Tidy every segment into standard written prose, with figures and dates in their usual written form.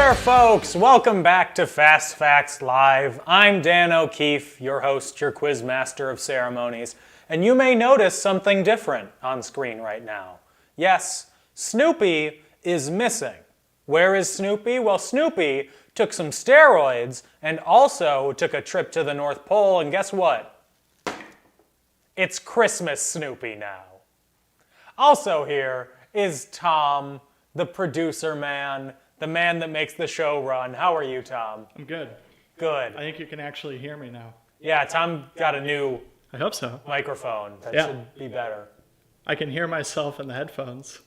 there, folks. Welcome back to Fast Facts Live. I'm Dan O'Keefe, your host, your quiz master of ceremonies, and you may notice something different on screen right now. Yes, Snoopy is missing. Where is Snoopy? Well, Snoopy took some steroids and also took a trip to the North Pole, and guess what? It's Christmas Snoopy now. Also here is Tom, the producer man, the man that makes the show run. How are you, Tom? I'm good. Good. I think you can actually hear me now. Yeah, Tom got a new I hope so. microphone. That should be better. I can hear myself in the headphones,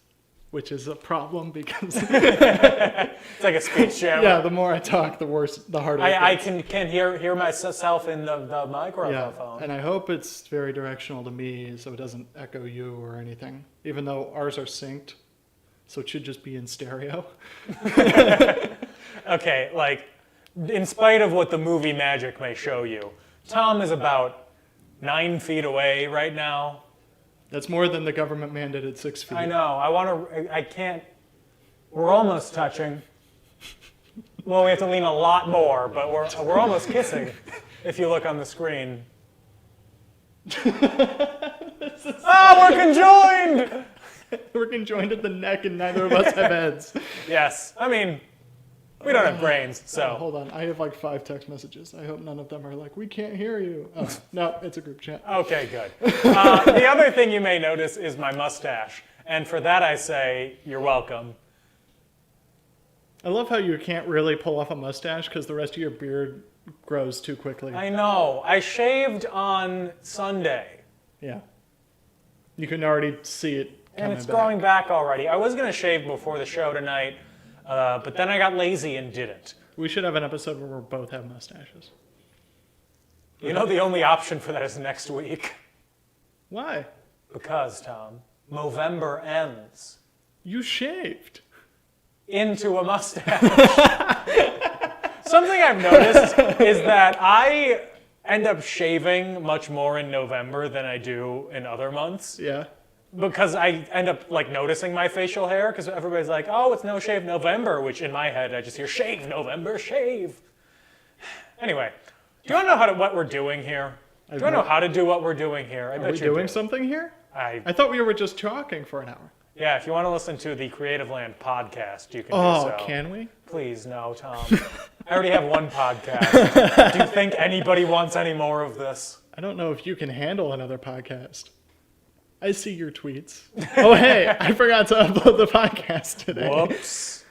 which is a problem because It's like a speech jammer. yeah, the more I talk, the worse, the harder. I can hear myself in the microphone. Yeah, and I hope it's very directional to me, so it doesn't echo you or anything. Even though ours are synced, so it should just be in stereo. Okay, like, in spite of what the movie magic may show you, Tom is about 9 feet away right now. That's more than the government mandated 6 feet. I know. I can't. We're almost touching. Well, we have to lean a lot more, but we're almost kissing. If you look on the screen. We're conjoined. We're conjoined at the neck, and neither of us have heads. Yes. I mean, we don't have brains, so. Hold on, I have like 5 text messages. I hope none of them are like, "We can't hear you." Oh, no, it's a group chat. Okay, good. The other thing you may notice is my mustache, and for that I say you're welcome. I love how you can't really pull off a mustache because the rest of your beard grows too quickly. I know. I shaved on Sunday, Yeah. You can already see it and coming it's back. growing back already. I was going to shave before the show tonight, but then I got lazy and didn't. We should have an episode where we both have mustaches. You know, the only option for that is next week. Why? Because, Tom, Movember ends You shaved. into a mustache. Something I've noticed is that I end up shaving much more in November than I do in other months. Yeah. Because I end up like noticing my facial hair because everybody's like, oh, it's No Shave November, which in my head I just hear shave November, shave. Anyway, do you want to know what we're doing here? Do you want to know how to do what we're doing here? I Are bet we you doing do. something here? I I thought we were just talking for an hour. Yeah, if you want to listen to the Creative Land podcast, you can Oh, do so. can we? Please, no, Tom. I already have one podcast. Do you think anybody wants any more of this? I don't know if you can handle another podcast. I see your tweets. Oh, hey, I forgot to upload the podcast today. Whoops.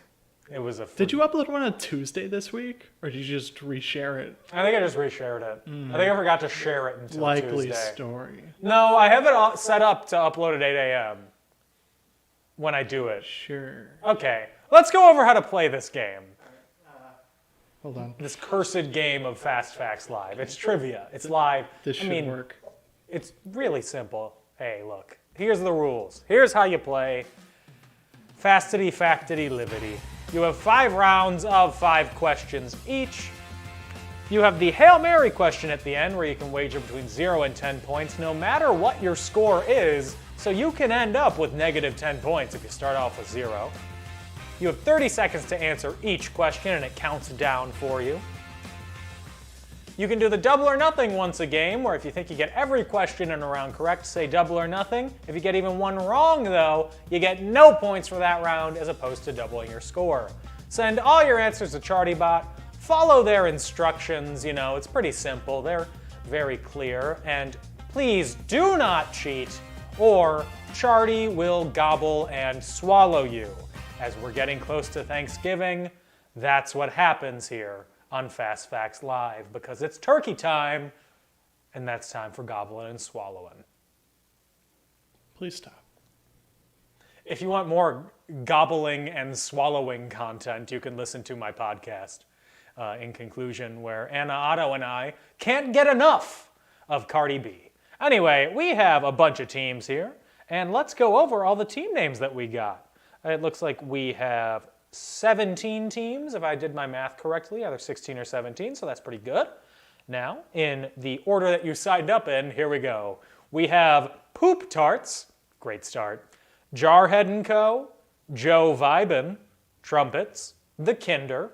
It was a... Did you upload one on Tuesday this week? Or did you just reshare it? I think I just reshared it. I think I forgot to share it until Likely Tuesday. story. No, I have it all set up to upload at 8 a.m. when I do it. Sure. Okay, let's go over how to play this game. Hold on. This cursed game of Fast Facts Live. It's trivia. It's live. This should work. It's really simple. Hey, look. Here's the rules. Here's how you play. Fastity, factity, livity. You have 5 rounds of 5 questions each. You have the Hail Mary question at the end where you can wager between 0 and 10 points no matter what your score is, so you can end up with negative 10 points if you start off with 0. You have 30 seconds to answer each question and it counts down for you. You can do the double or nothing once a game, where if you think you get every question in a round correct, say double or nothing. If you get even one wrong, though, you get no points for that round as opposed to doubling your score. Send all your answers to ChartyBot. Follow their instructions. You know, it's pretty simple. They're very clear. And please do not cheat, or Charty will gobble and swallow you. As we're getting close to Thanksgiving, that's what happens here on Fast Facts Live, because it's turkey time, and that's time for gobbling and swallowing. Please stop. If you want more gobbling and swallowing content, you can listen to my podcast, In Conclusion, where Anna Otto and I can't get enough of Cardi B. Anyway, we have a bunch of teams here, and let's go over all the team names that we got. It looks like we have 17 teams, if I did my math correctly, either 16 or 17, so that's pretty good. Now, in the order that you signed up in, here we go. We have Poop Tarts, great start, Jarhead & Co., Joe Vibin, Trumpets, The Kinder,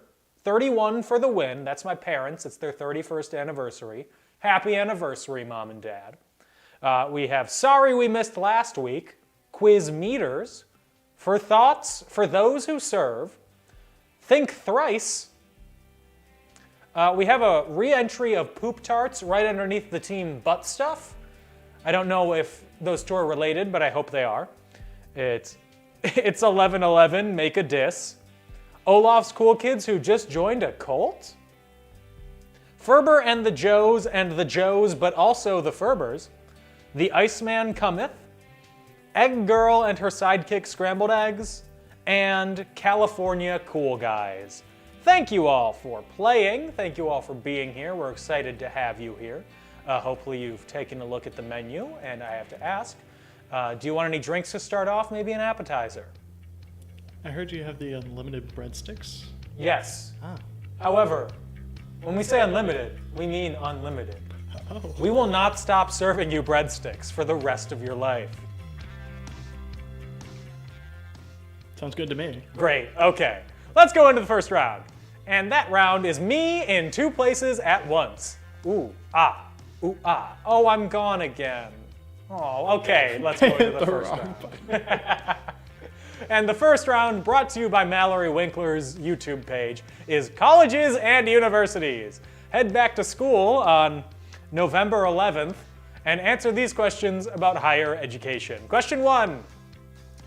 31 for the win. That's my parents. It's their 31st anniversary. Happy anniversary, Mom and Dad. We have Sorry We Missed Last Week, Quiz Meters, For Thoughts for Those Who Serve, Think Thrice. We have a re-entry of Poop Tarts right underneath the team Butt Stuff. I don't know if those two are related, but I hope they are. It's 11:11, Make a Diss. Olaf's Cool Kids Who Just Joined a Cult. Ferber and the Joes, but also the Ferbers. The Iceman Cometh. Egg Girl and her sidekick Scrambled Eggs. And California Cool Guys. Thank you all for playing. Thank you all for being here. We're excited to have you here. Hopefully you've taken a look at the menu, and I have to ask, do you want any drinks to start off? Maybe an appetizer? I heard you have the unlimited breadsticks. Yes. Ah. However, when we say unlimited, we mean unlimited. Oh. We will not stop serving you breadsticks for the rest of your life. Sounds good to me. Great, okay. Let's go into the first round. And that round is me in two places at once. Ooh, ah, ooh, ah. Oh, I'm gone again. Oh, okay, let's go into the first round. And the first round, brought to you by Mallory Winkler's YouTube page, is colleges and universities. Head back to school on November 11th and answer these questions about higher education. Question 1.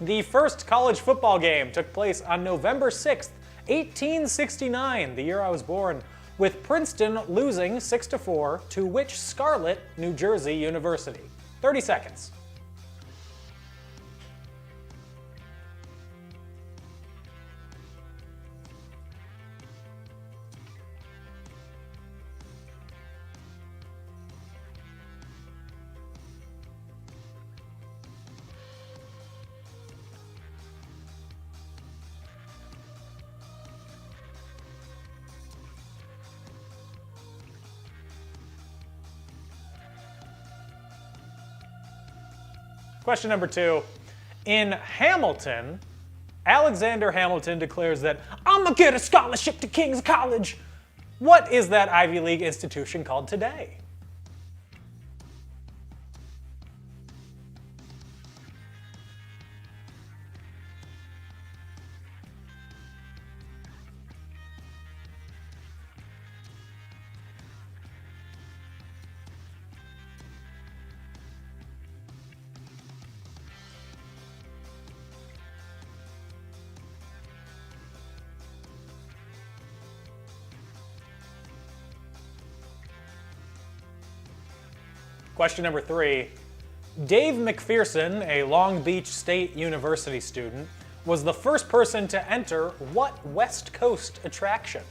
The first college football game took place on November 6th, 1869, the year I was born, with Princeton losing 6-4 to which Scarlet, New Jersey University? 30 seconds. Question number 2. In Hamilton, Alexander Hamilton declares that I'm gonna get a scholarship to King's College. What is that Ivy League institution called today? Question number 3. Dave McPherson, a Long Beach State University student, was the first person to enter what West Coast attraction?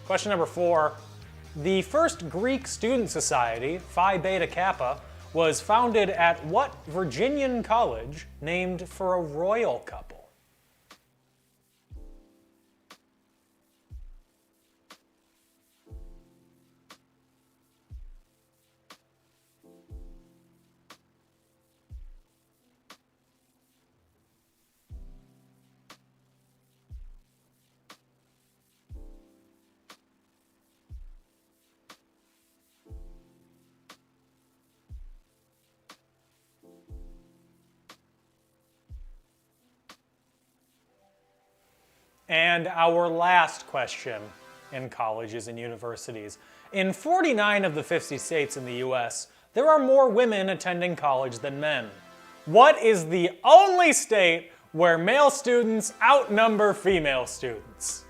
Question number 4. The first Greek student society, Phi Beta Kappa, was founded at what Virginian college named for a royal couple? And our last question in colleges and universities. In 49 of the 50 states in the US, there are more women attending college than men. What is the only state where male students outnumber female students?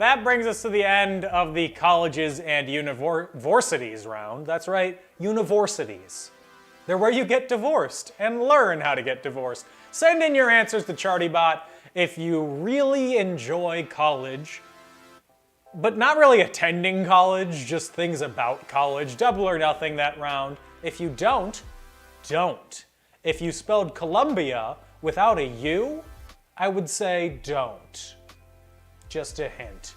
that brings us to the end of the colleges and universities round. That's right, universities. They're where you get divorced and learn how to get divorced. Send in your answers to ChartyBot if you really enjoy college, but not really attending college, just things about college. Double or nothing that round. If you don't. If you spelled Columbia without a U, I would say don't. Just a hint.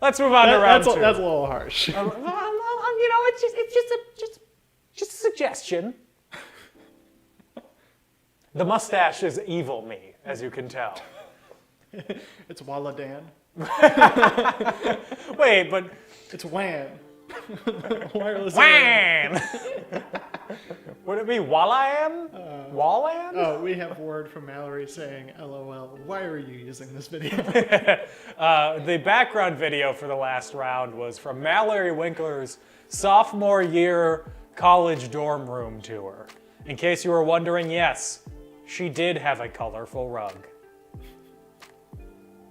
Let's move on to round two. That's a little harsh. You know, it's just a suggestion. The mustache is evil me, as you can tell. It's Walladan. Wait, but It's WAN. Wireless WAN! Would it be Wallan? Wallan? Oh, we have word from Mallory saying, LOL, why are you using this video? The background video for the last round was from Mallory Winkler's sophomore year college dorm room tour. In case you were wondering, yes, she did have a colorful rug.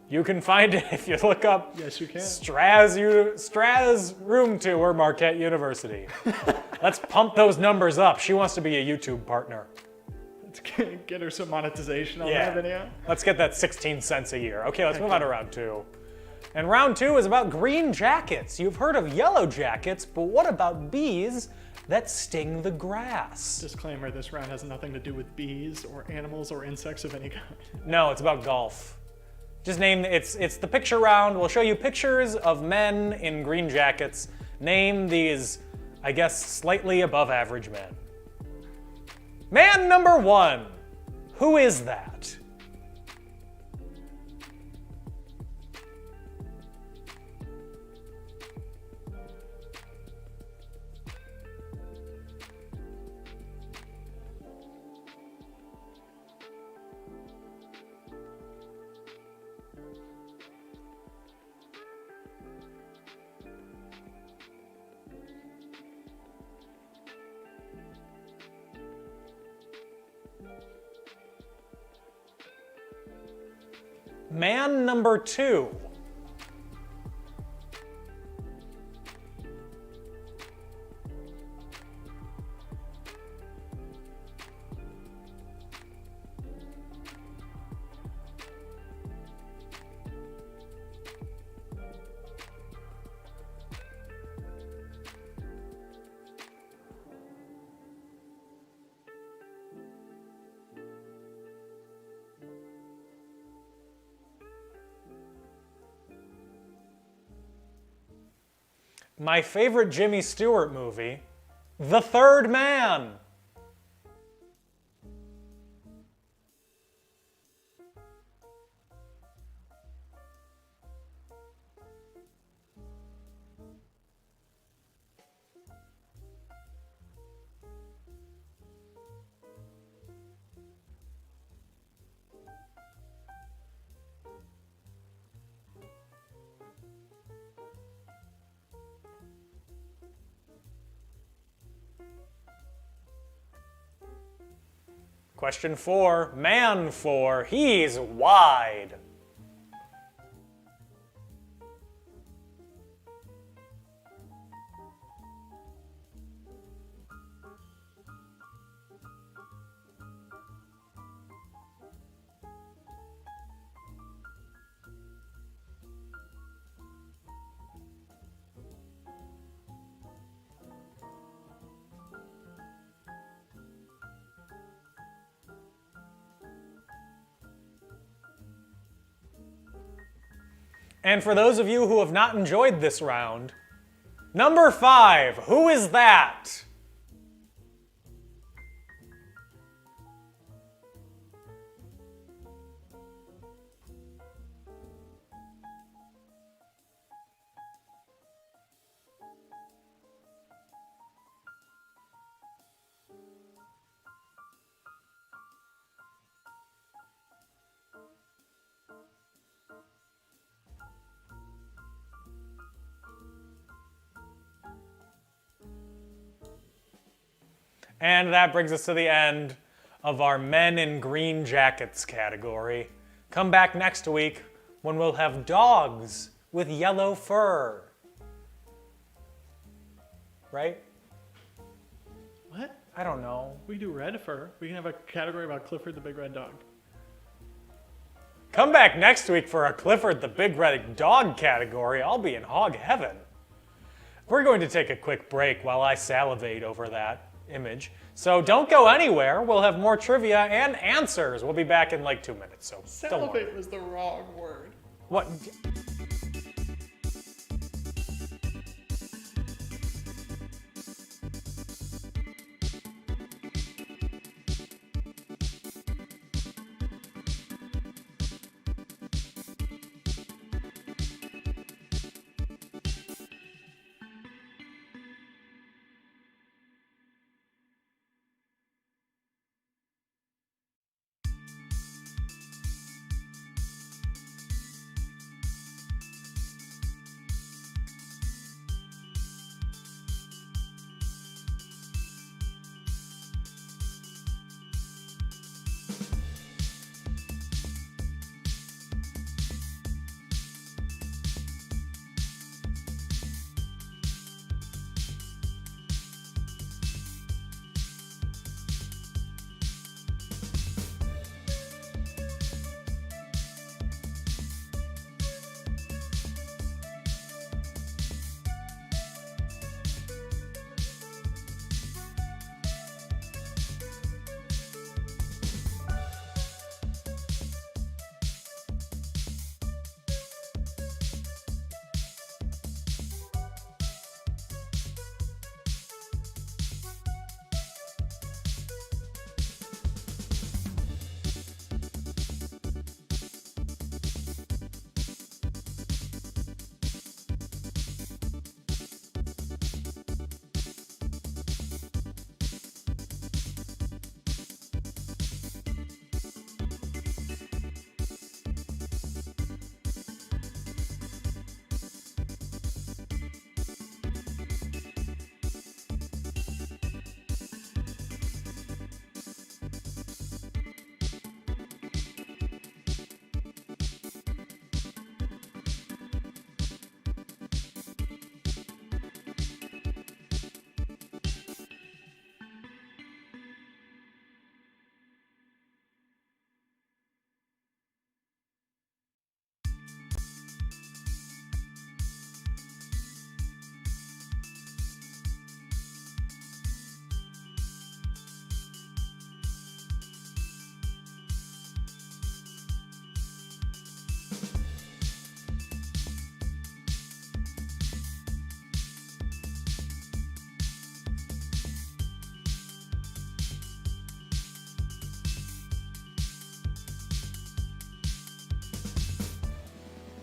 You can find it if you look up Yes, you can. Straz Room Tour, Marquette University. Let's pump those numbers up. She wants to be a YouTube partner. Let's get her some monetization on Yeah. that video. Let's get that 16 cents a year. Okay, let's move on to round two. And round two is about green jackets. You've heard of yellow jackets, but what about bees that sting the grass? Disclaimer, this round has nothing to do with bees or animals or insects of any kind. No, it's about golf. Just name, it's the picture round. We'll show you pictures of men in green jackets. Name these, I guess, slightly above average men. Man number one. Who is that? Man number two. My favorite Jimmy Stewart movie, The Third Man. Question 4, man 4, he's wide. And for those of you who have not enjoyed this round, number 5, who is that? And that brings us to the end of our Men in Green Jackets category. Come back next week when we'll have dogs with yellow fur. Right? What? I don't know. We can do red fur. We can have a category about Clifford the Big Red Dog. Come back next week for a Clifford the Big Red Dog category. I'll be in hog heaven. We're going to take a quick break while I salivate over that image. So don't go anywhere. We'll have more trivia and answers. We'll be back in like 2 minutes. So don't worry. Salivate was the wrong word. What?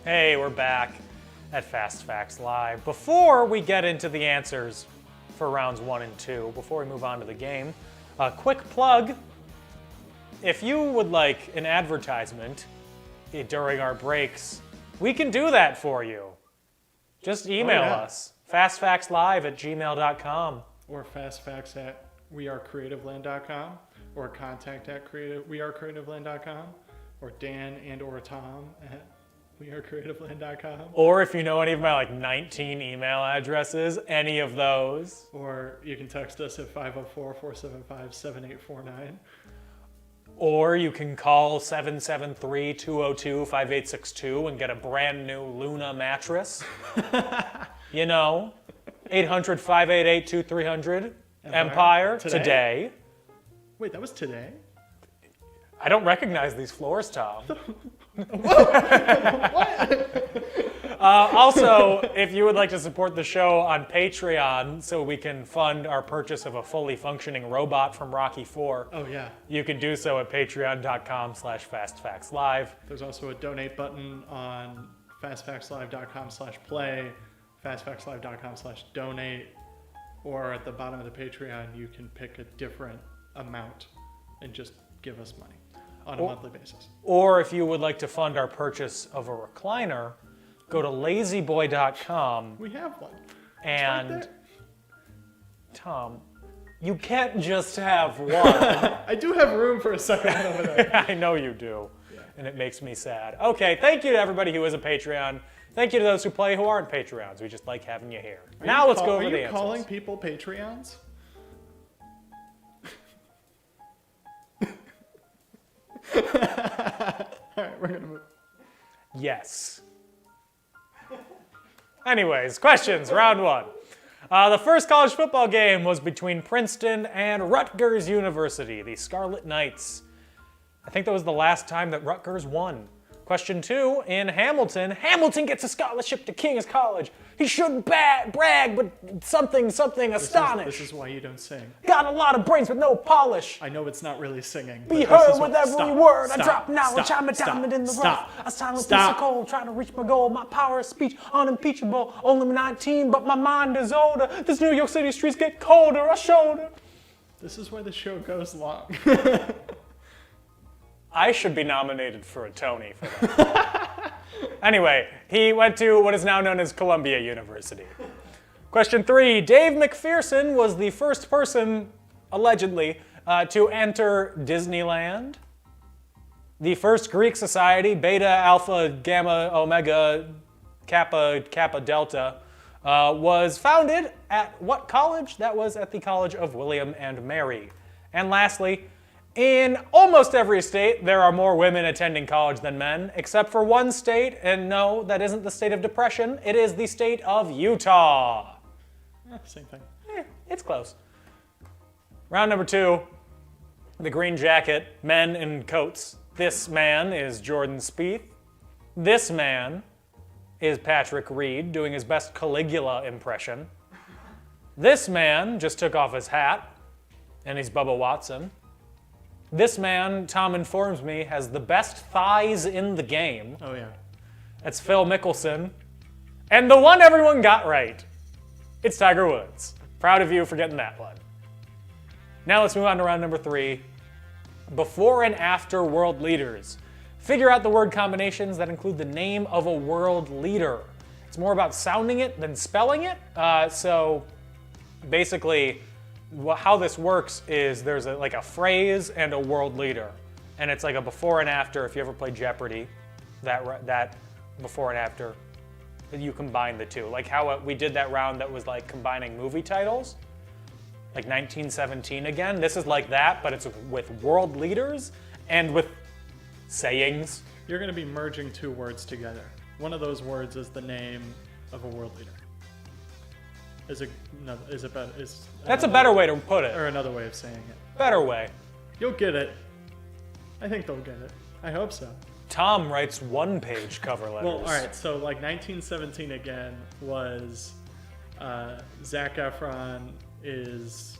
Hey, we're back at Fast Facts Live. Before we get into the answers for rounds 1 and 2, before we move on to the game, a quick plug. If you would like an advertisement during our breaks, we can do that for you. Just email us, fastfactslive@gmail.com. Or fastfacts@wearecreativeland.com, or contact@wearecreativeland.com, or Dan and or Tom at wearecreativeland.com. Or if you know any of my 19 email addresses, any of those. Or you can text us at 504-475-7849. Or you can call 773-202-5862 and get a brand new Luna mattress. 800-588-2300. Empire today. Wait, that was today? I don't recognize these floors, Tom. Also, if you would like to support the show on Patreon so we can fund our purchase of a fully functioning robot from Rocky IV, Oh, yeah. you can do so at patreon.com/fastfactslive. There's also a donate button on fastfactslive.com/play, fastfactslive.com/donate, or at the bottom of the Patreon, you can pick a different amount and just give us money on a monthly basis. Or if you would like to fund our purchase of a recliner, go to lazyboy.com. We have one. And right there. Tom, you can't just have one. I do have room for a second one over there. I know you do. Yeah. and it makes me sad. Okay, thank you to everybody who is a Patreon. Thank you to those who play who aren't Patreons. We just like having you here. Now let's go over the answers. Are you calling people Patreons? All right, we're gonna move. Yes. Anyways, questions, round one. The first college football game was between Princeton and Rutgers University, the Scarlet Knights. I think that was the last time that Rutgers won. Question two, in Hamilton, Hamilton gets a scholarship to King's College. He shouldn't brag, but something astonish. This is why you don't sing. Got a lot of brains with no polish. I know it's not really singing. Be heard with every word. I drop knowledge, I'm a diamond in the rough. A silent piece of coal, trying to reach my goal. My power of speech unimpeachable. Only 19, but my mind is older. This New York City streets get colder. I shoulder. This is why the show goes long. I should be nominated for a Tony for that. Anyway, he went to what is now known as Columbia University. Question three, Dave McPherson was the first person, allegedly, to enter Disneyland. The first Greek society, Beta, Alpha, Gamma, Omega, Kappa, Delta, was founded at what college? That was at the College of William and Mary. And lastly, in almost every state, there are more women attending college than men, except for one state, and no, that isn't the state of depression. It is the state of Utah. Same thing. It's close. Round number two, the green jacket, men in coats. This man is Jordan Spieth. This man is Patrick Reed doing his best Caligula impression. This man just took off his hat, and he's Bubba Watson. This man, Tom informs me, has the best thighs in the game. Oh, yeah. That's Phil Mickelson. And the one everyone got right, it's Tiger Woods. Proud of you for getting that one. Now let's move on to round number three. Before and after world leaders. Figure out the word combinations that include the name of a world leader. It's more about sounding it than spelling it. So basically, how this works is there's like a phrase and a world leader, and it's like a before and after. If you ever play Jeopardy, that before and after, you combine the two. Like how we did that round that was like combining movie titles, like 1917 again. This is like that, but it's with world leaders and with sayings. You're going to be merging two words together. One of those words is the name of a world leader. That's a better way to put it. Or another way of saying it. Better way. You'll get it. I think they'll get it. I hope so. Tom writes one-page cover letters. Well, all right. So, like 1917 again was Zac Efron is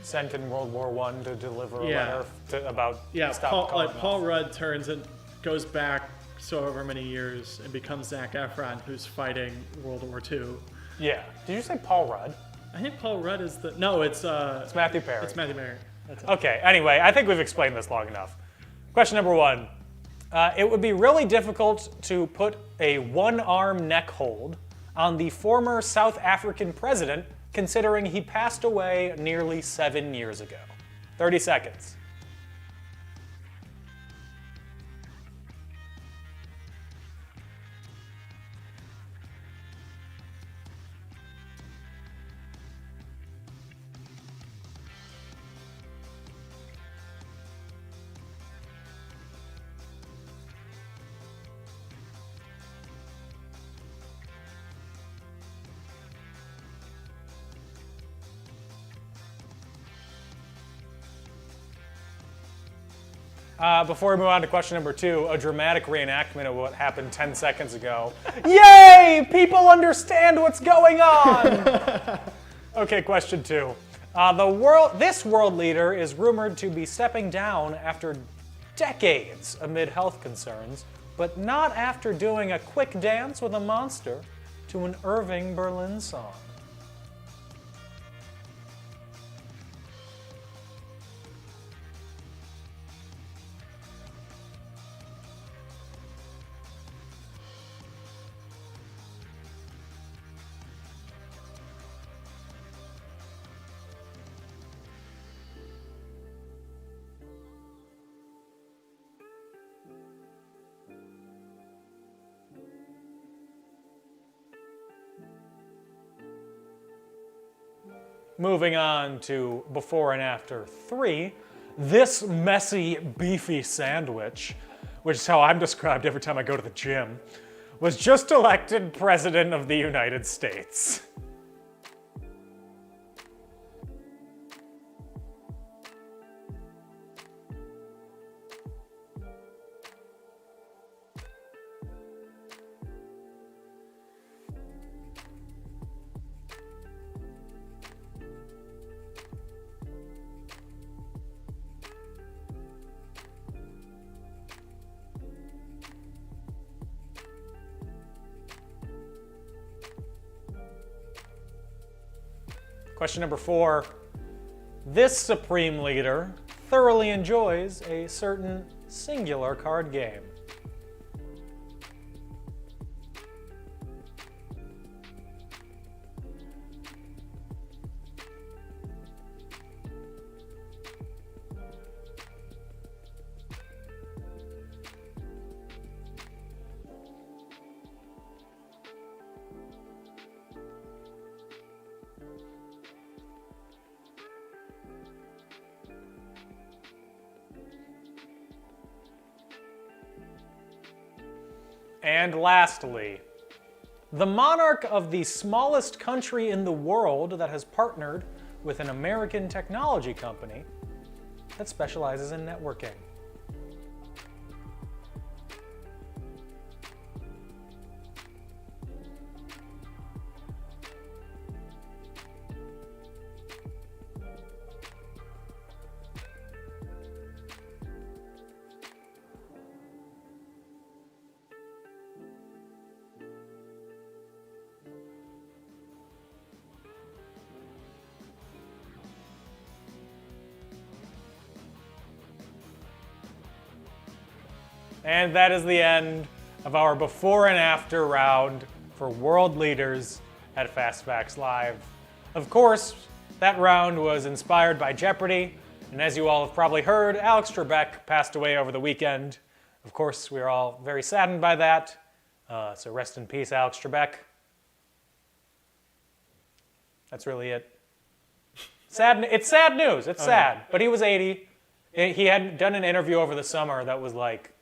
sent in World War I to deliver a letter about Paul Rudd turns and goes back so over many years and becomes Zac Efron, who's fighting World War II. Yeah. Did you say Paul Rudd? I think Paul Rudd is the... No, it's Matthew Perry. It's Matthew Perry. That's it. Okay, anyway, I think we've explained this long enough. Question number one. It would be really difficult to put a one-arm neck hold on the former South African president, considering he passed away nearly 7 years ago. 30 seconds. Before we move on to question number two, a dramatic reenactment of what happened 10 seconds ago. Yay! People understand what's going on! Okay, question two. This world leader is rumored to be stepping down after decades amid health concerns, but not after doing a quick dance with a monster to an Irving Berlin song. moving on to before and after 3. This messy, beefy sandwich, which is how I'm described every time I go to the gym, was just elected President of the United States. Question number 4. This Supreme Leader thoroughly enjoys a certain singular card game. And lastly, the monarch of the smallest country in the world that has partnered with an American technology company that specializes in networking. And that is the end of our before and after round for world leaders at Fast Facts Live. Of course, that round was inspired by Jeopardy! And as you all have probably heard, Alex Trebek passed away over the weekend. Of course, we are all very saddened by that. So rest in peace, Alex Trebek. That's really it. It's sad news. It's sad. Yeah. But he was 80. He had done an interview over the summer that was like,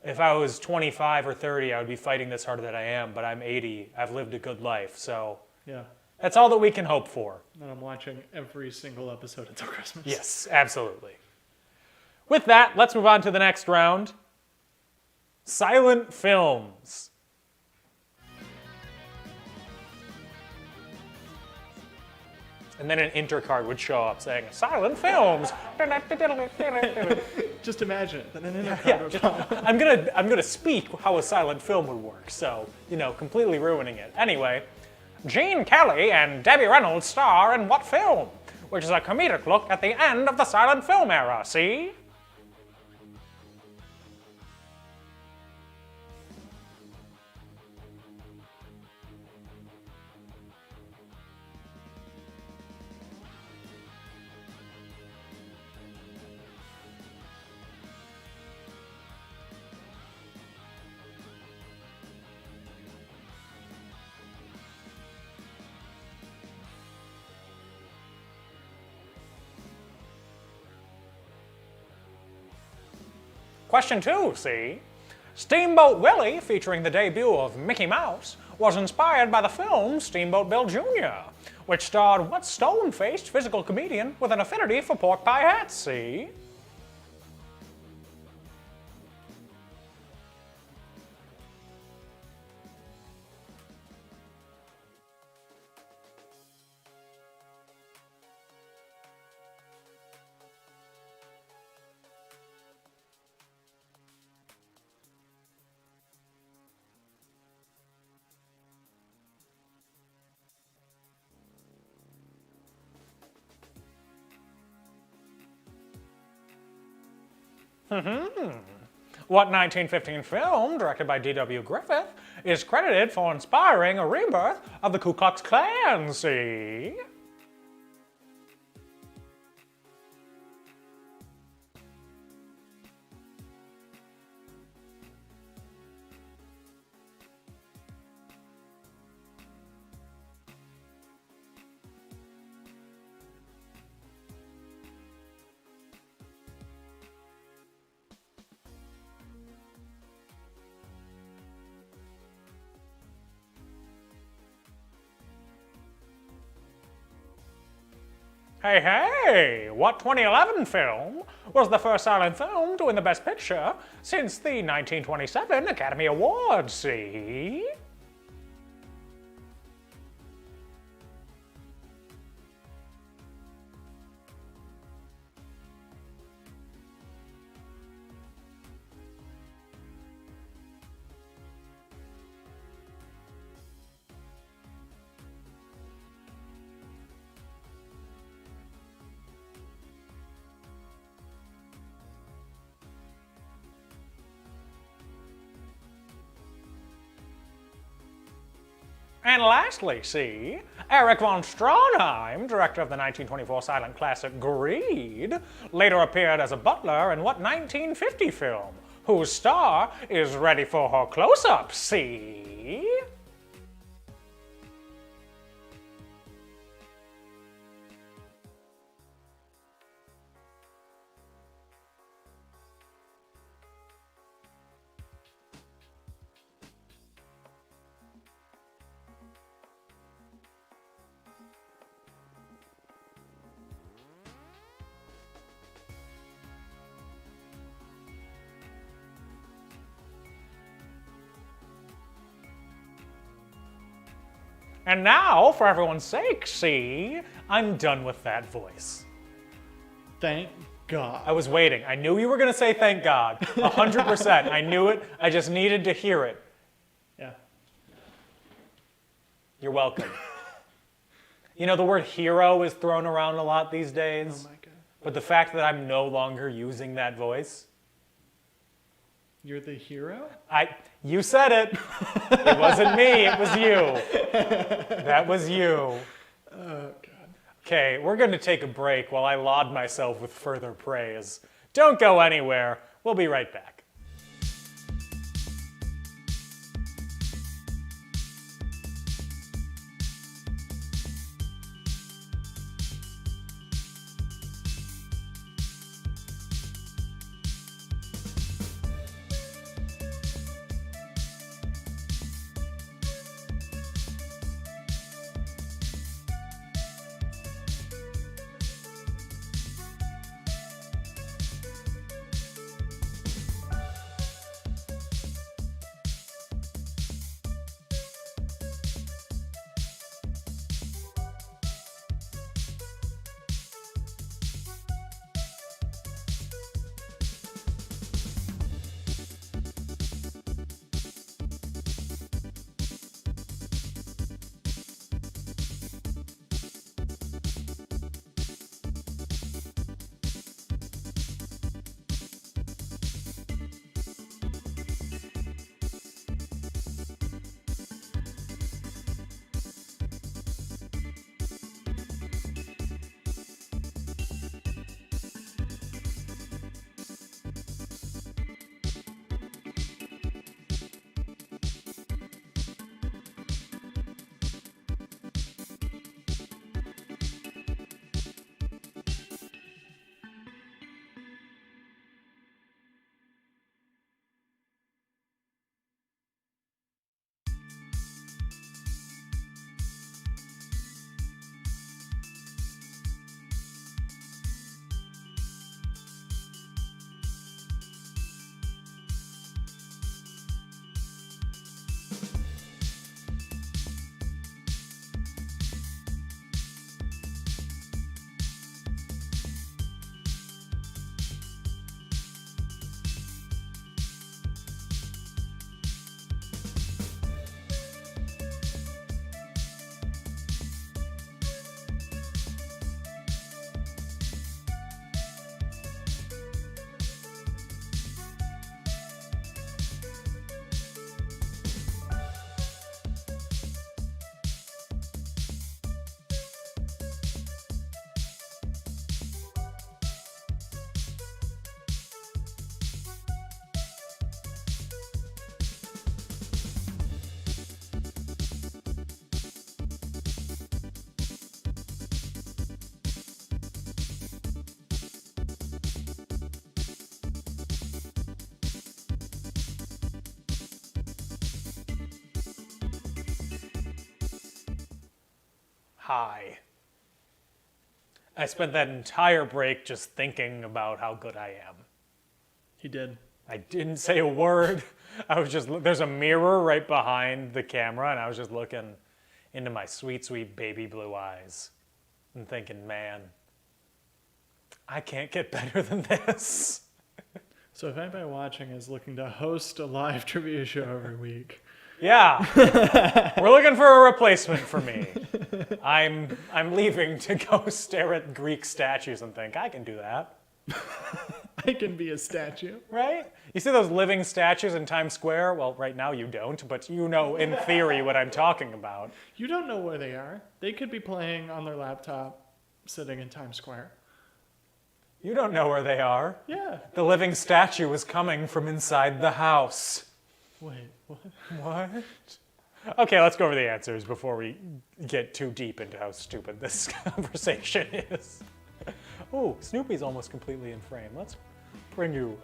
if I was 25 or 30, I would be fighting this harder than I am, but I'm 80. I've lived a good life, so yeah, that's all that we can hope for. And I'm watching every single episode until Christmas. Yes, absolutely. With that, let's move on to the next round. Silent films. And then an intercard would show up saying, silent films. Just imagine it. Then an intercard would pop. I'm gonna speak how a silent film would work, so, completely ruining it. Anyway, Gene Kelly and Debbie Reynolds star in what film? Which is a comedic look at the end of the silent film era, see? Question 2, see? Steamboat Willie, featuring the debut of Mickey Mouse, was inspired by the film Steamboat Bill Jr., which starred what stone-faced physical comedian with an affinity for pork pie hats, see? What 1915 film, directed by D.W. Griffith, is credited for inspiring a rebirth of the Ku Klux Klan, see? Hey, hey! What 2011 film was the first silent film to win the Best Picture since the 1927 Academy Awards? See? And lastly, see, Erich von Stroheim, director of the 1924 silent classic Greed, later appeared as a butler in what 1950 film, whose star is ready for her close-up, see? And now, for everyone's sake, see, I'm done with that voice. Thank God. I was waiting. I knew you were going to say thank God. 100%. I knew it. I just needed to hear it. Yeah. You're welcome. You know, the word hero is thrown around a lot these days. Oh my God. But the fact that I'm no longer using that voice, You're the hero? you said it. It wasn't me, it was you. That was you. Oh, God. Okay, we're going to take a break while I laud myself with further praise. Don't go anywhere. We'll be right back. Hi. I spent that entire break just thinking about how good I am. He did. I didn't say a word. I was just, there's a mirror right behind the camera, and I was just looking into my sweet, sweet baby blue eyes and thinking, man, I can't get better than this. So if anybody watching is looking to host a live trivia show every week, Yeah, we're looking for a replacement for me. I'm leaving to go stare at Greek statues and think, I can do that. I can be a statue. Right? You see those living statues in Times Square? Well, right now you don't, but you know in theory what I'm talking about. You don't know where they are. They could be playing on their laptop, sitting in Times Square. You don't know where they are. Yeah. The living statue is coming from inside the house. Wait, what? What? Okay, let's go over the answers before we get too deep into how stupid this conversation is. Oh, Snoopy's almost completely in frame. Let's bring you...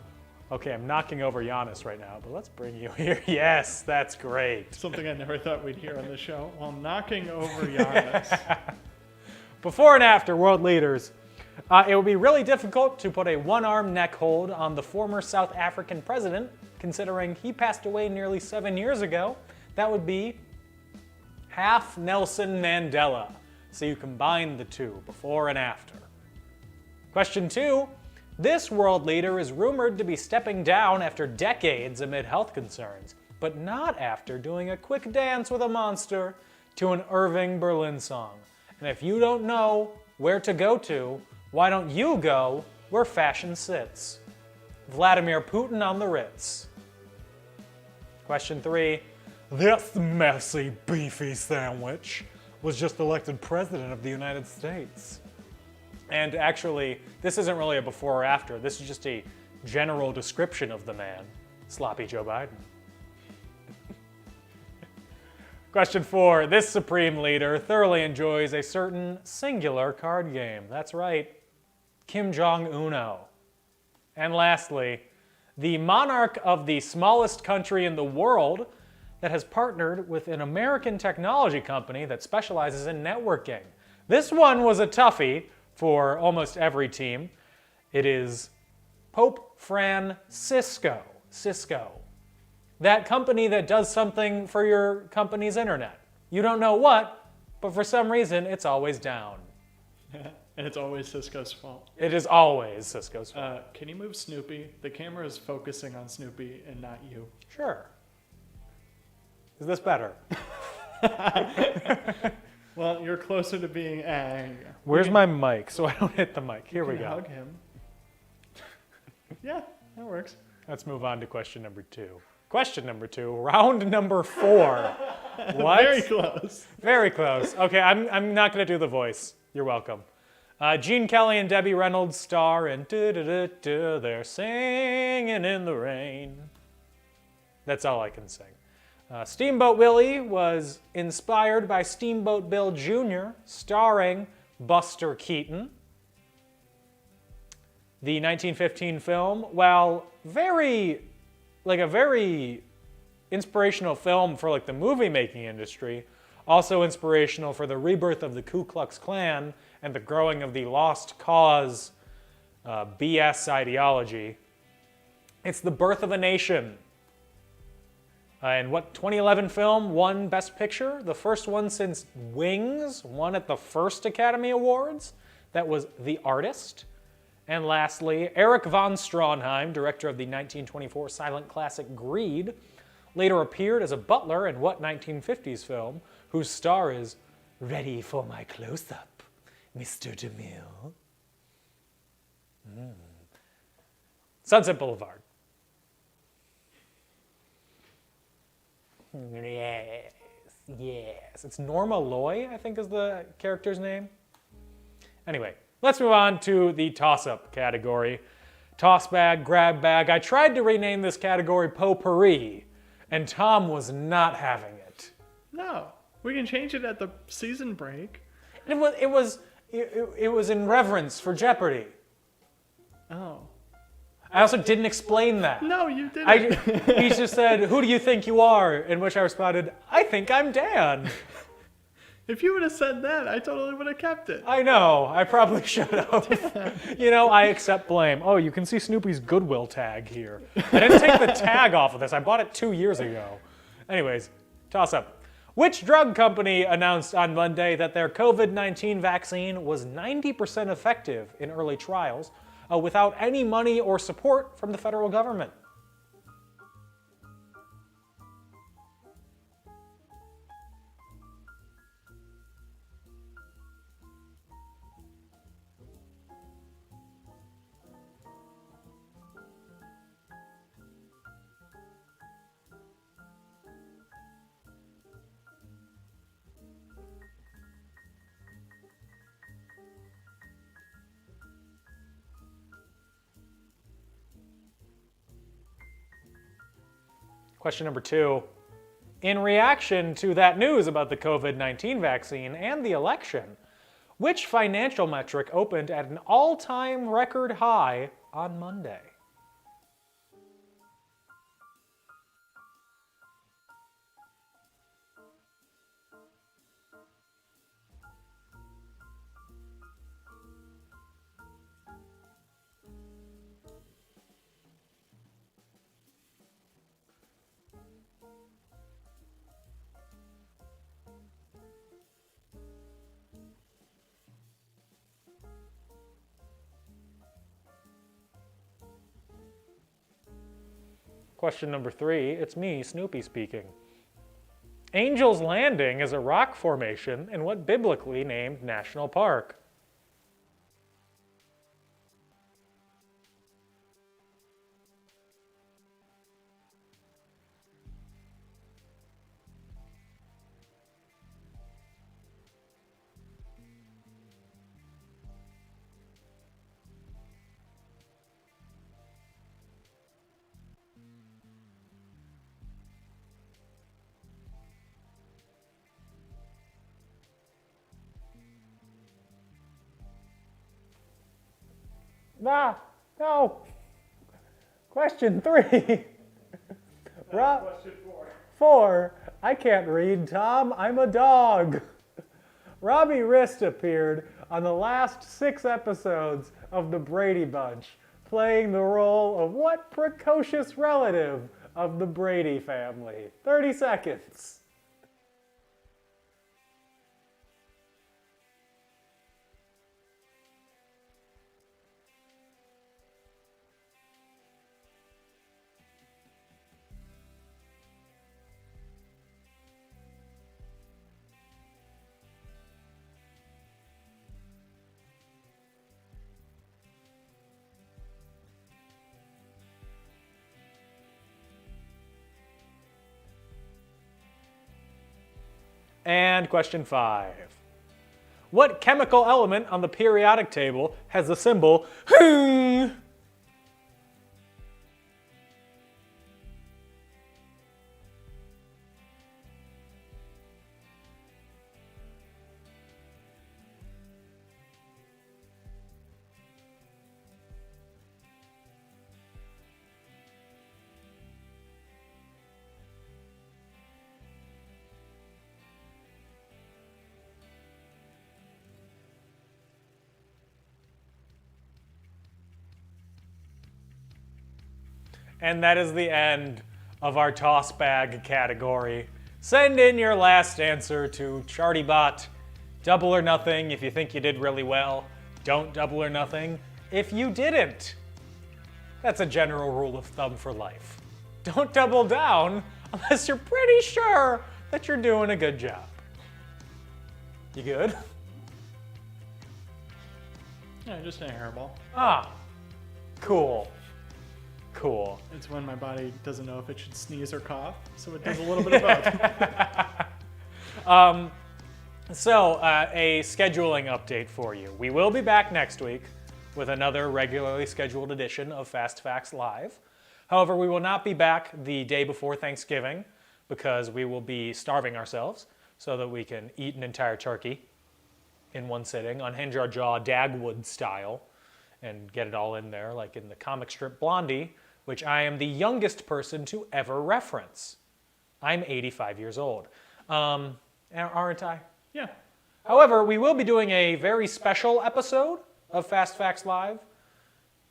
Okay, I'm knocking over Giannis right now, but let's bring you here. Yes, that's great. Something I never thought we'd hear on the show while knocking over Giannis. Before and after world leaders, it would be really difficult to put a one-arm neck hold on the former South African president, considering he passed away nearly 7 years ago. That would be half Nelson Mandela. So you combine the two, before and after. Question 2. This world leader is rumored to be stepping down after decades amid health concerns, but not after doing a quick dance with a monster to an Irving Berlin song. And if you don't know where to go to, why don't you go where fashion sits? Vladimir Putin on the Ritz. Question 3. This messy, beefy sandwich was just elected president of the United States. And actually, this isn't really a before or after. This is just a general description of the man, sloppy Joe Biden. Question 4. This supreme leader thoroughly enjoys a certain singular card game. That's right, Kim Jong-un. And lastly, the monarch of the smallest country in the world that has partnered with an American technology company that specializes in networking. This one was a toughie for almost every team. It is Pope Francisco. Cisco. That company that does something for your company's internet. You don't know what, but for some reason it's always down. And it's always Cisco's fault. It is always Cisco's fault. Can you move Snoopy? The camera is focusing on Snoopy and not you. Sure. Is this better? Well, you're closer to being Where's my mic so I don't hit the mic? Here we go. Hug him. Yeah, that works. Let's move on to question number 2. Question number 2, round number 4. What? Very close. Very close. Okay, I'm not going to do the voice. You're welcome. Gene Kelly and Debbie Reynolds star in They're Singing in the Rain. That's all I can sing. Steamboat Willie was inspired by Steamboat Bill Jr., starring Buster Keaton. The 1915 film, while a very inspirational film for like the movie making industry, also inspirational for the rebirth of the Ku Klux Klan and the growing of the Lost Cause BS ideology. It's The Birth of a Nation. And what 2011 film won Best Picture? The first one since Wings won at the first Academy Awards. That was The Artist. And lastly, Erich von Stroheim, director of the 1924 silent classic Greed, later appeared as a butler in what 1950s film, whose star is Ready for My Close-Up, Mr. DeMille? Sunset Boulevard. Yes. It's Norma Loy, I think is the character's name. Anyway, let's move on to the toss-up category. Toss bag, grab bag. I tried to rename this category Potpourri, and Tom was not having it. No, we can change it at the season break. It was in reverence for Jeopardy. Oh. I also didn't explain that. No, you didn't. He just said, "Who do you think you are?" In which I responded, "I think I'm Dan." If you would have said that, I totally would have kept it. I know, I probably should have. I accept blame. Oh, you can see Snoopy's Goodwill tag here. I didn't take the tag off of this. I bought it 2 years ago. Anyways, toss up. Which drug company announced on Monday that their COVID-19 vaccine was 90% effective in early trials without any money or support from the federal government? Question number 2. In reaction to that news about the COVID-19 vaccine and the election, which financial metric opened at an all-time record high on Monday? Question number 3, it's me, Snoopy, speaking. Angel's Landing is a rock formation in what biblically named national park? Ah, no. Question 3. Question 4. I can't read, Tom. I'm a dog. Robbie Rist appeared on the last 6 episodes of The Brady Bunch, playing the role of what precocious relative of the Brady family? 30 seconds. And question 5. What chemical element on the periodic table has the symbol HUM? And that is the end of our toss bag category. Send in your last answer to ChartyBot. Double or nothing if you think you did really well. Don't double or nothing if you didn't. That's a general rule of thumb for life. Don't double down unless you're pretty sure that you're doing a good job. You good? Yeah, just a hairball. Ah, cool. Cool. It's when my body doesn't know if it should sneeze or cough, so it does a little bit of both. So, a scheduling update for you. We will be back next week with another regularly scheduled edition of Fast Facts Live. However, we will not be back the day before Thanksgiving because we will be starving ourselves so that we can eat an entire turkey in one sitting, unhinge our jaw Dagwood style, and get it all in there like in the comic strip Blondie, which I am the youngest person to ever reference. I'm 85 years old. Aren't I? Yeah. However, we will be doing a very special episode of Fast Facts Live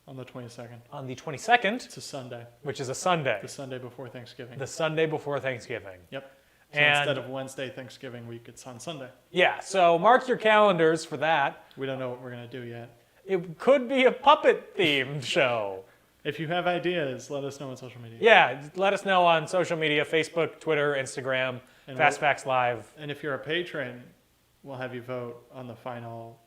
On the 22nd. on the 22nd, It's a Sunday. which is a Sunday. The Sunday before Thanksgiving. The Sunday before Thanksgiving. Yep. So And- instead of Wednesday Thanksgiving week, it's on Sunday. Yeah, so mark your calendars for that. We don't know what we're going to do yet. It could be a puppet themed show. If you have ideas, let us know on social media. Yeah, let us know on social media, Facebook, Twitter, Instagram, And Fast Facts Live. And if you're a patron, we'll have you vote on the final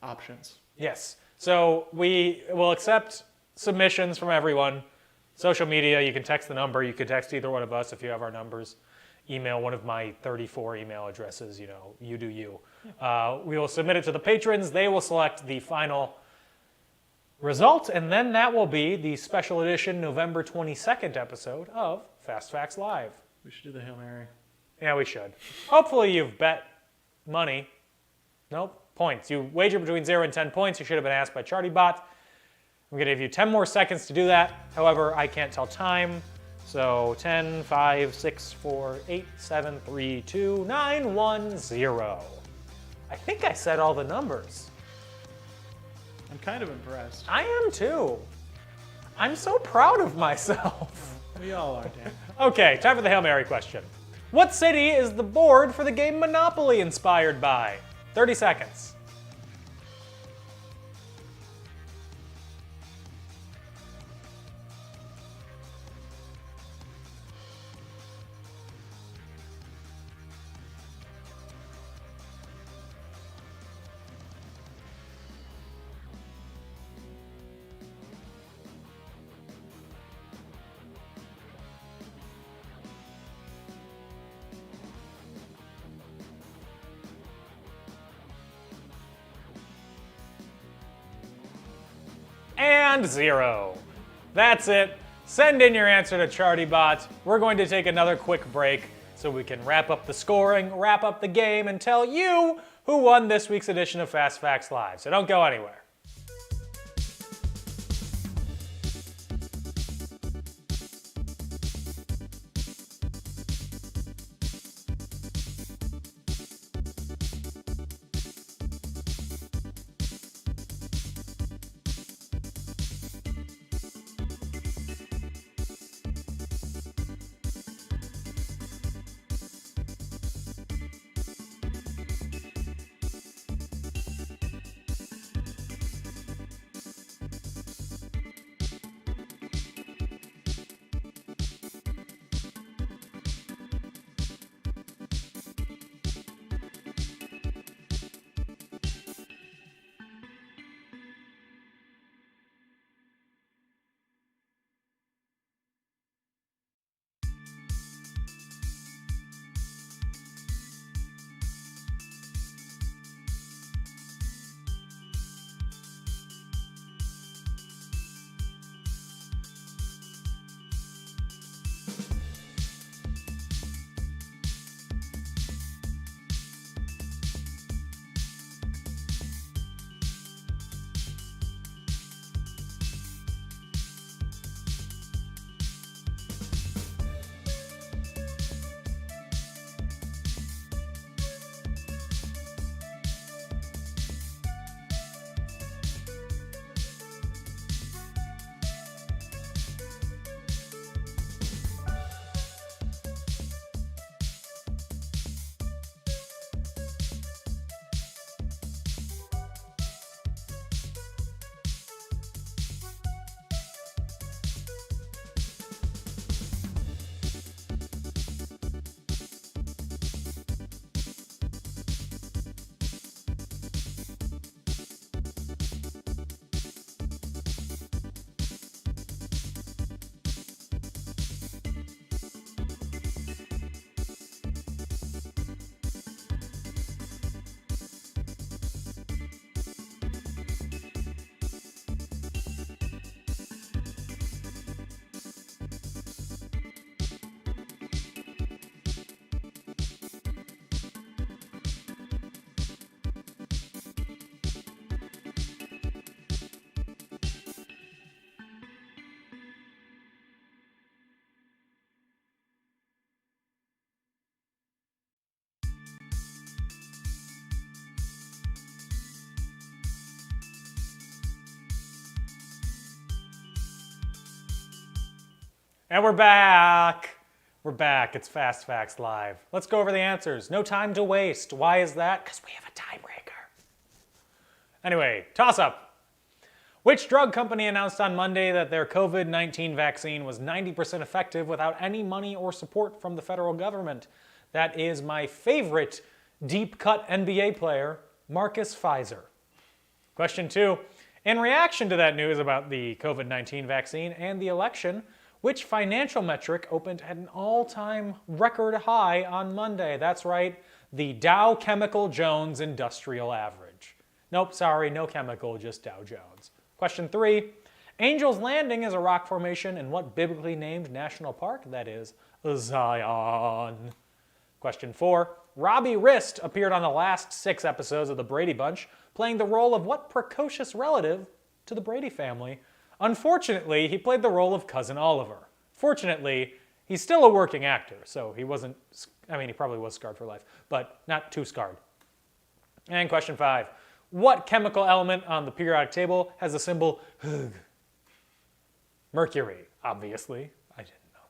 options. Yes. So we will accept submissions from everyone. Social media, you can text the number. You can text either one of us if you have our numbers. Email one of my 34 email addresses, you do you. We will submit it to the patrons. They will select the final result, and then that will be the special edition November 22nd episode of Fast Facts Live. We should do the Hail Mary. Yeah, we should. Hopefully you've bet money. Nope, points. You wager between 0 and 10 points. You should have been asked by ChartyBot. I'm going to give you 10 more seconds to do that. However, I can't tell time. So 10, 5, 6, 4, 8, 7, 3, 2, 9, 1, 0. I think I said all the numbers. I'm kind of impressed. I am too. I'm so proud of myself. We all are, Dan. Okay, time for the Hail Mary question. What city is the board for the game Monopoly inspired by? 30 seconds. And 0. That's it. Send in your answer to ChartyBot. We're going to take another quick break so we can wrap up the scoring, wrap up the game, and tell you who won this week's edition of Fast Facts Live. So don't go anywhere. And we're back. We're back. It's Fast Facts Live. Let's go over the answers. No time to waste. Why is that? Because we have a tiebreaker. Anyway, toss up. Which drug company announced on Monday that their COVID-19 vaccine was 90% effective without any money or support from the federal government? That is my favorite deep cut NBA player, Marcus Pfizer. Question 2. In reaction to that news about the COVID-19 vaccine and the election, which financial metric opened at an all-time record high on Monday? That's right, the Dow Chemical Jones Industrial Average. Nope, sorry, no chemical, just Dow Jones. Question 3. Angel's Landing is a rock formation in what biblically named national park? That is Zion. Question 4. Robbie Rist appeared on the last 6 episodes of The Brady Bunch, playing the role of what precocious relative to the Brady family? Unfortunately, he played the role of Cousin Oliver. Fortunately, he's still a working actor, so he wasn't, he probably was scarred for life, but not too scarred. And question 5. What chemical element on the periodic table has the symbol Hg? Mercury, obviously. I didn't know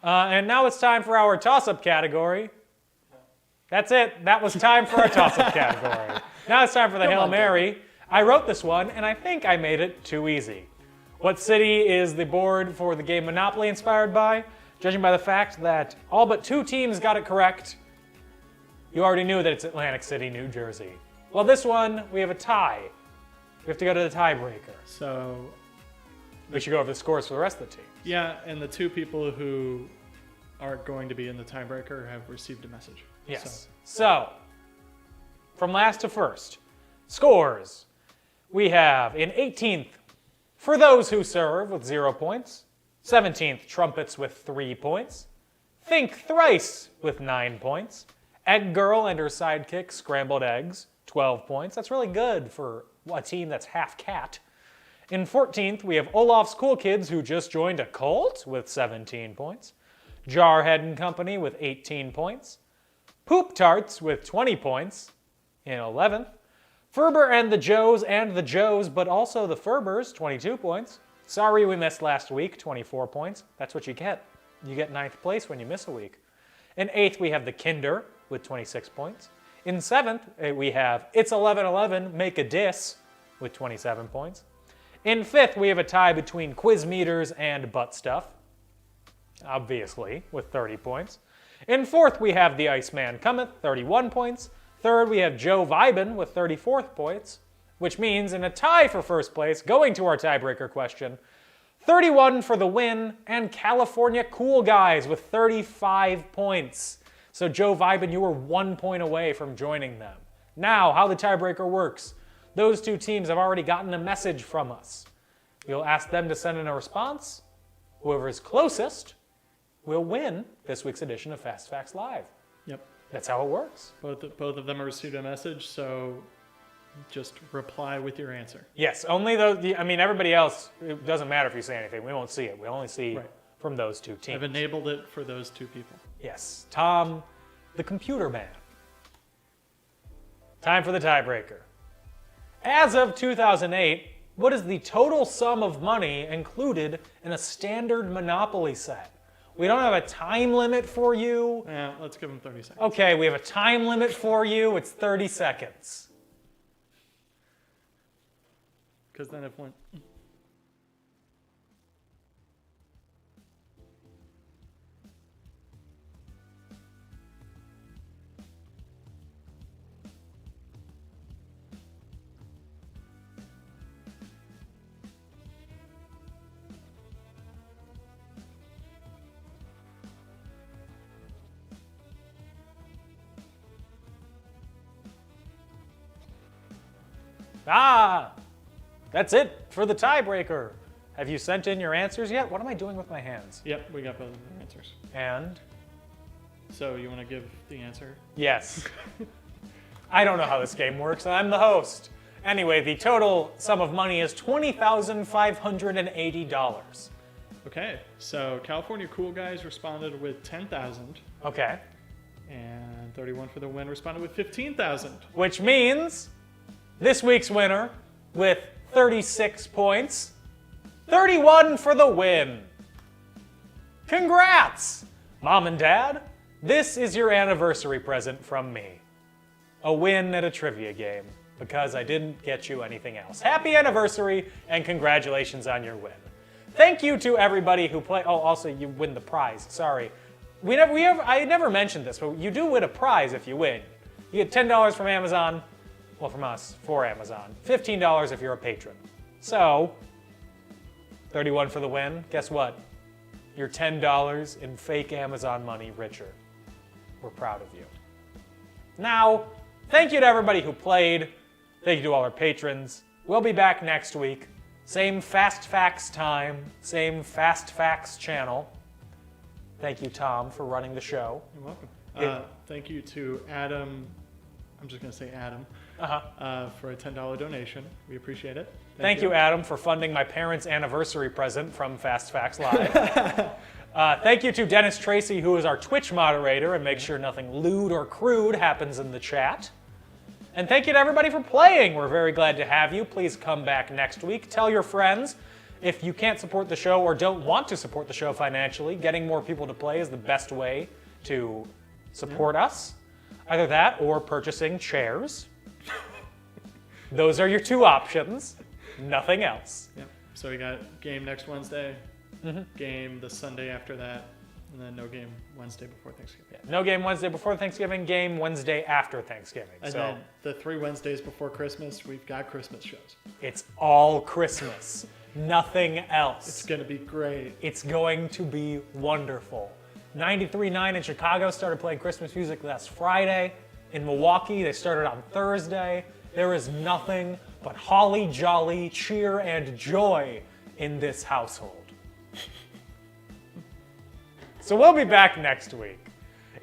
that. And now it's time for our toss-up category. That's it. That was time for our toss-up category. Now it's time for the Hail Mary. I wrote this one, and I think I made it too easy. What city is the board for the game Monopoly inspired by? Judging by the fact that all but 2 teams got it correct, you already knew that it's Atlantic City, New Jersey. Well, this one, we have a tie. We have to go to the tiebreaker. So We should go over the scores for the rest of the team. yeah, and the 2 people who are going to be in the tiebreaker have received a message. Yes. So from last to first, scores. We have in 18th, For Those Who Serve with 0 points. 17th, Trumpets with 3 points. Think Thrice with 9 points. Egg Girl and her sidekick, Scrambled Eggs, 12 points. That's really good for a team that's half cat. In 14th, we have Olaf's Cool Kids, who just joined a cult, with 17 points. Jarhead and Company with 18 points. Poop Tarts with 20 points in 11th. Ferber and the Joes, but also the Ferbers, 22 points. Sorry we missed last week, 24 points. That's what you get. You get 9th place when you miss a week. In 8th, we have the Kinder with 26 points. In 7th, we have It's 11:11, Make a Diss with 27 points. In 5th, we have a tie between Quiz Meters and Butt Stuff, obviously, with 30 points. In 4th, we have The Iceman Cometh, 31 points. 3rd, we have Joe Vibin with 34 points, which means in a tie for first place, going to our tiebreaker question, 31 for the win, and California Cool Guys with 35 points. So Joe Vibin, you were 1 point away from joining them. Now, how the tiebreaker works. Those 2 teams have already gotten a message from us. We'll ask them to send in a response. Whoever is closest will win this week's edition of Fast Facts Live. Yep. That's how it works. Both of them have received a message, so just reply with your answer. Yes, only those, everybody else, it doesn't matter if you say anything. We won't see it. We only see from those 2 teams. I've enabled it for those 2 people. Yes. Tom, the computer man. Time for the tiebreaker. As of 2008, what is the total sum of money included in a standard Monopoly set? We don't have a time limit for you. Yeah, let's give them 30 seconds. Okay, we have a time limit for you. It's 30 seconds. Because then if one... That's it for the tiebreaker. Have you sent in your answers yet? What am I doing with my hands? Yep, we got both of the answers. And? So you want to give the answer? Yes. I don't know how this game works. I'm the host. Anyway, the total sum of money is $20,580. Okay, so California Cool Guys responded with 10,000. Okay. And 31 for the win responded with 15,000. Which means this week's winner with 36 points, 31 for the win. Congrats! Mom and Dad, this is your anniversary present from me. A win at a trivia game, because I didn't get you anything else. Happy anniversary, and congratulations on your win. Thank you to everybody who played. Oh, also, you win the prize. Sorry. I never mentioned this, but you do win a prize if you win. You get $10 from Amazon, well, from us, for Amazon. $15 if you're a patron. So, 31 for the win. Guess what? You're $10 in fake Amazon money richer. We're proud of you. Now, thank you to everybody who played. Thank you to all our patrons. We'll be back next week. Same Fast Facts time, same Fast Facts channel. Thank you, Tom, for running the show. You're welcome. Thank you to Adam. I'm just going to say Adam. For a $10 donation. We appreciate it. Thank you, Adam, for funding my parents' anniversary present from Fast Facts Live. Thank you to Dennis Tracy, who is our Twitch moderator and makes sure nothing lewd or crude happens in the chat. And thank you to everybody for playing. We're very glad to have you. Please come back next week. Tell your friends. If you can't support the show or don't want to support the show financially, getting more people to play is the best way to support us. Either that or purchasing chairs. Those are your two options. Nothing else. Yep. So we got game next Wednesday, game the Sunday after that, and then no game Wednesday before Thanksgiving. Yeah. No game Wednesday before Thanksgiving, game Wednesday after Thanksgiving. And then the 3 Wednesdays before Christmas, we've got Christmas shows. It's all Christmas. Nothing else. It's going to be great. It's going to be wonderful. 93.9 in Chicago started playing Christmas music last Friday. In Milwaukee, they started on Thursday. There is nothing but holly jolly, cheer, and joy in this household. So we'll be back next week.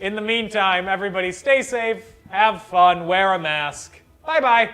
In the meantime, everybody stay safe, have fun, wear a mask. Bye-bye.